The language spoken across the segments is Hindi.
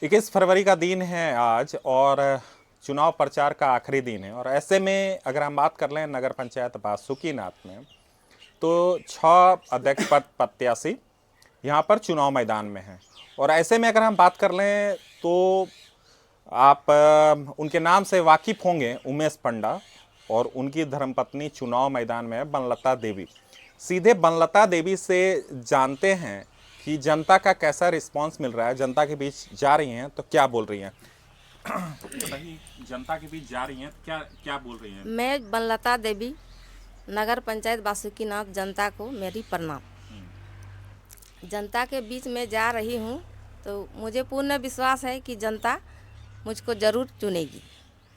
21 फरवरी का दिन है आज और चुनाव प्रचार का आखिरी दिन है। और ऐसे में अगर हम बात कर लें नगर पंचायत बासुकीनाथ में, तो 6 अध्यक्ष पद प्रत्याशी यहाँ पर चुनाव मैदान में हैं। और ऐसे में अगर हम बात कर लें तो आप उनके नाम से वाकिफ होंगे, उमेश पंडा, और उनकी धर्मपत्नी चुनाव मैदान में है बनलता देवी। सीधे बनलता देवी से जानते हैं कि जनता का कैसा रिस्पांस मिल रहा है। जनता के बीच जा रही हैं तो क्या बोल रही हैं? बताइए, जनता के बीच जा रही हैं तो क्या क्या बोल रही हैं? मैं बनलता देवी, नगर पंचायत बासुकीनाथ, जनता को मेरी प्रणाम। जनता के बीच में जा रही हूँ तो मुझे पूर्ण विश्वास है कि जनता मुझको ज़रूर चुनेगी।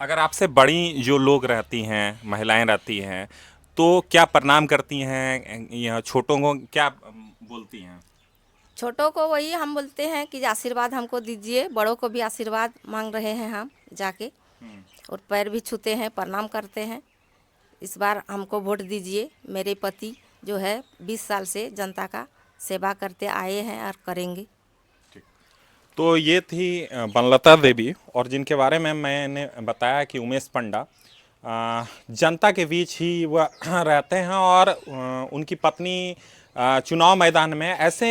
अगर आपसे बड़ी जो लोग रहती हैं, महिलाएं रहती हैं, तो क्या प्रणाम करती हैं या छोटों को क्या बोलती हैं? छोटों को वही हम बोलते हैं कि आशीर्वाद हमको दीजिए, बड़ों को भी आशीर्वाद मांग रहे हैं हम जाके, और पैर भी छूते हैं, प्रणाम करते हैं। इस बार हमको वोट दीजिए। मेरे पति जो है 20 साल से जनता का सेवा करते आए हैं और करेंगे। तो ये थी बनलता देवी, और जिनके बारे में मैंने बताया कि उमेश पंडा जनता के बीच ही वह रहते हैं और उनकी पत्नी चुनाव मैदान में। ऐसे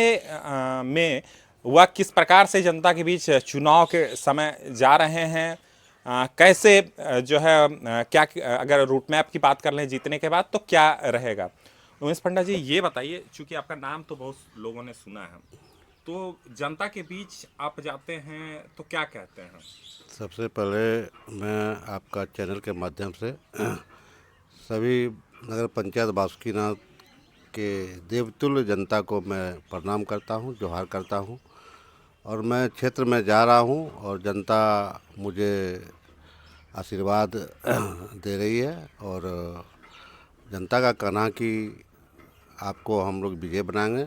में वह किस प्रकार से जनता के बीच चुनाव के समय जा रहे हैं, कैसे जो है क्या, अगर रूट मैप की बात कर लें जीतने के बाद तो क्या रहेगा। उमेश पंडा जी, ये बताइए, चूंकि आपका नाम तो बहुत लोगों ने सुना है, तो जनता के बीच आप जाते हैं तो क्या कहते हैं? सबसे पहले मैं आपका चैनल के माध्यम से सभी नगर पंचायत बासुकीनाथ के देवतुल्य जनता को मैं प्रणाम करता हूं, जोहार करता हूं। और मैं क्षेत्र में जा रहा हूं और जनता मुझे आशीर्वाद दे रही है। और जनता का कहना है कि आपको हम लोग विजय बनाएंगे।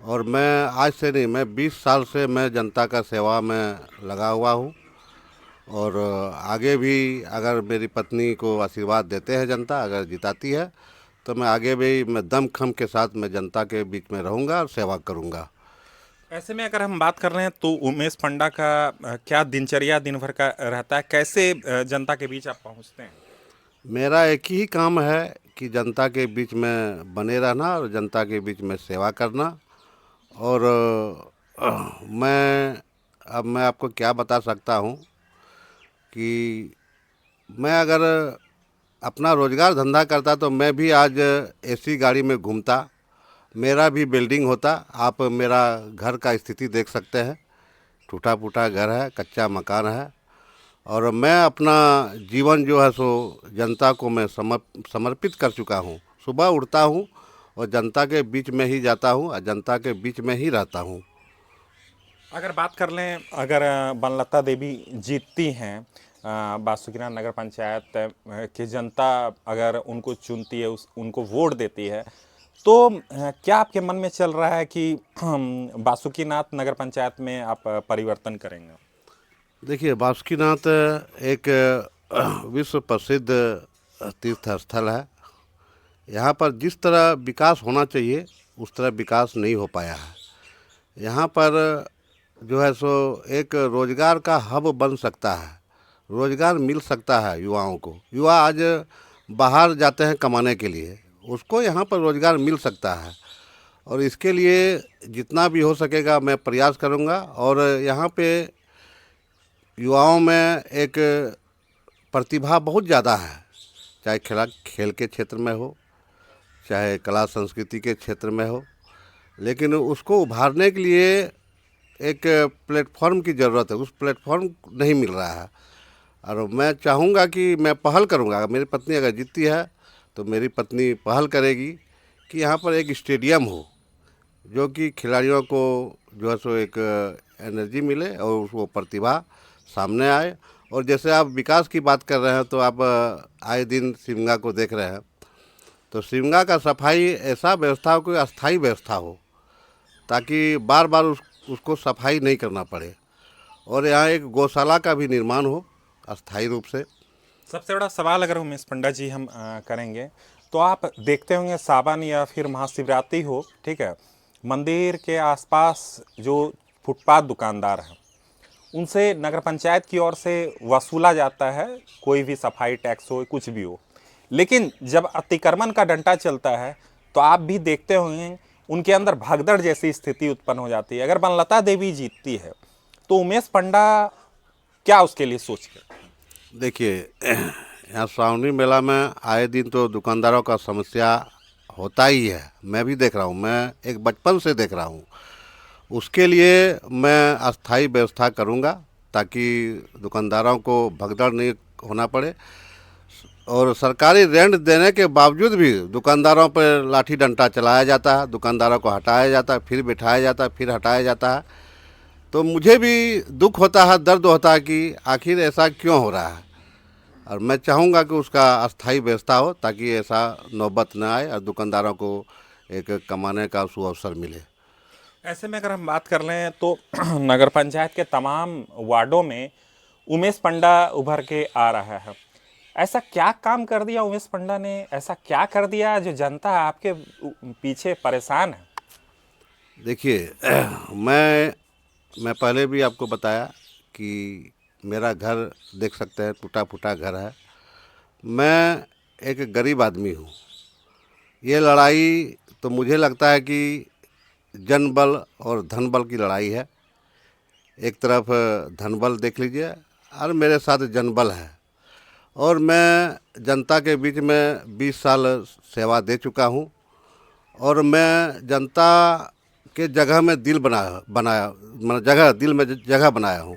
और मैं आज से नहीं, मैं 20 साल से मैं जनता का सेवा में लगा हुआ हूँ। और आगे भी अगर मेरी पत्नी को आशीर्वाद देते हैं जनता, अगर जिताती है, तो मैं आगे भी मैं दमखम के साथ मैं जनता के बीच में रहूँगा और सेवा करूँगा। ऐसे में अगर हम बात कर रहे हैं तो उमेश पंडा का क्या दिनचर्या दिन भर का रहता है? कैसे जनता के बीच आप पहुंचते हैं? मेरा एक ही काम है कि जनता के बीच में बने रहना और जनता के बीच में सेवा करना। और मैं आपको क्या बता सकता हूँ कि मैं अगर अपना रोज़गार धंधा करता तो मैं भी आज एसी गाड़ी में घूमता, मेरा भी बिल्डिंग होता। आप मेरा घर का स्थिति देख सकते हैं, टूटा फूटा घर है, कच्चा मकान है। और मैं अपना जीवन जो है सो जनता को मैं समर्पित कर चुका हूँ। सुबह उठता हूँ और जनता के बीच में ही जाता हूँ और जनता के बीच में ही रहता हूँ। अगर बात कर लें, अगर बनलता देवी जीतती हैं, बासुकीनाथ नगर पंचायत की जनता अगर उनको चुनती है, उनको वोट देती है, तो क्या आपके मन में चल रहा है कि बासुकीनाथ नगर पंचायत में आप परिवर्तन करेंगे? देखिए, बासुकीनाथ एक विश्व प्रसिद्ध तीर्थ स्थल है। यहाँ पर जिस तरह विकास होना चाहिए उस तरह विकास नहीं हो पाया है। यहाँ पर जो है सो एक रोज़गार का हब बन सकता है, रोज़गार मिल सकता है युवाओं को। युवा आज बाहर जाते हैं कमाने के लिए, उसको यहाँ पर रोज़गार मिल सकता है। और इसके लिए जितना भी हो सकेगा मैं प्रयास करूँगा। और यहाँ पे युवाओं में एक प्रतिभा बहुत ज़्यादा है, चाहे खेल के क्षेत्र में हो, चाहे कला संस्कृति के क्षेत्र में हो। लेकिन उसको उभारने के लिए एक प्लेटफॉर्म की ज़रूरत है, उस प्लेटफॉर्म नहीं मिल रहा है। और मैं चाहूँगा कि मैं पहल करूँगा, मेरी पत्नी अगर जीतती है तो मेरी पत्नी पहल करेगी कि यहाँ पर एक स्टेडियम हो, जो कि खिलाड़ियों को जो है सो एक एनर्जी मिले और वो प्रतिभा सामने आए। और जैसे आप विकास की बात कर रहे हैं तो आप आए दिन शिमगा को देख रहे हैं, तो शिमगा का सफाई ऐसा व्यवस्था हो, कोई अस्थायी व्यवस्था हो, ताकि बार बार उसको सफाई नहीं करना पड़े। और यहाँ एक गौशाला का भी निर्माण हो अस्थायी रूप से। सबसे बड़ा सवाल अगर उमेश पंडा जी हम करेंगे, तो आप देखते होंगे सावन या फिर महाशिवरात्रि हो, ठीक है, मंदिर के आसपास जो फुटपाथ दुकानदार हैं उनसे नगर पंचायत की ओर से वसूला जाता है, कोई भी सफाई टैक्स हो, कुछ भी हो। लेकिन जब अतिक्रमण का डंडा चलता है तो आप भी देखते होंगे उनके अंदर भगदड़ जैसी स्थिति उत्पन्न हो जाती है। अगर वनलता देवी जीतती है तो उमेश पंडा क्या उसके लिए सोच के? देखिए, यहाँ श्रावणी मेला में आए दिन तो दुकानदारों का समस्या होता ही है। मैं भी देख रहा हूँ, मैं एक बचपन से देख रहा हूँ। उसके लिए मैं अस्थाई व्यवस्था करूँगा ताकि दुकानदारों को भगदड़ नहीं होना पड़े। और सरकारी रेंट देने के बावजूद भी दुकानदारों पर लाठी डंडा चलाया जाता है, दुकानदारों को हटाया जाता है, फिर बिठाया जाता है, फिर हटाया जाता है। तो मुझे भी दुख होता है, दर्द होता है कि आखिर ऐसा क्यों हो रहा है। और मैं चाहूँगा कि उसका अस्थाई व्यवस्था हो ताकि ऐसा नौबत न आए और दुकानदारों को एक कमाने का सुअवसर मिले। ऐसे में अगर हम बात कर लें तो नगर पंचायत के तमाम वार्डों में उमेश पंडा उभर के आ रहा है। ऐसा क्या काम कर दिया उमेश पंडा ने, ऐसा क्या कर दिया जो जनता आपके पीछे परेशान है? देखिए, मैं पहले भी आपको बताया कि मेरा घर देख सकते हैं, टूटा फूटा घर है। मैं एक गरीब आदमी हूँ। ये लड़ाई तो मुझे लगता है कि जनबल और धनबल की लड़ाई है। एक तरफ धनबल देख लीजिए और मेरे साथ जनबल है। और मैं जनता के बीच में 20 साल सेवा दे चुका हूँ और मैं जनता के जगह में दिल बनाया मतलब जगह दिल में जगह बनाया हूँ।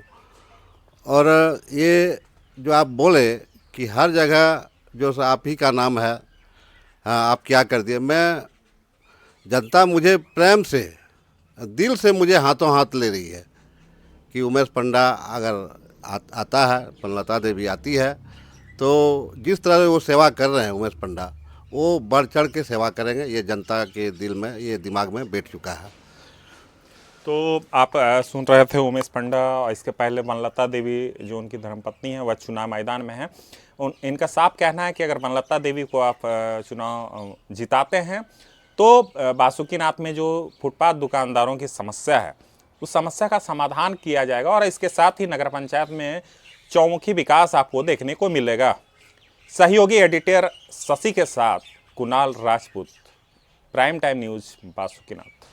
और ये जो आप बोले कि हर जगह जो आप ही का नाम है, हाँ आप क्या कर दिए, मैं जनता मुझे प्रेम से दिल से मुझे हाथों हाथ ले रही है कि उमेश पंडा अगर आता है, वनलता देवी आती है तो जिस तरह से वो सेवा कर रहे हैं उमेश पंडा, वो बढ़ चढ़ के सेवा करेंगे। ये जनता के दिल में, ये दिमाग में बैठ चुका है। तो आप सुन रहे थे उमेश पंडा, और इसके पहले वनलता देवी जो उनकी धर्मपत्नी है वह चुनाव मैदान में है। इनका साफ कहना है कि अगर वनलता देवी को आप चुनाव जिताते हैं तो बासुकीनाथ में जो फुटपाथ दुकानदारों की समस्या है उस समस्या का समाधान किया जाएगा और इसके साथ ही नगर पंचायत में चौमुखी विकास आपको देखने को मिलेगा। सहयोगी एडिटर शशि के साथ Kunal Rajput, prime time news, Basukinath.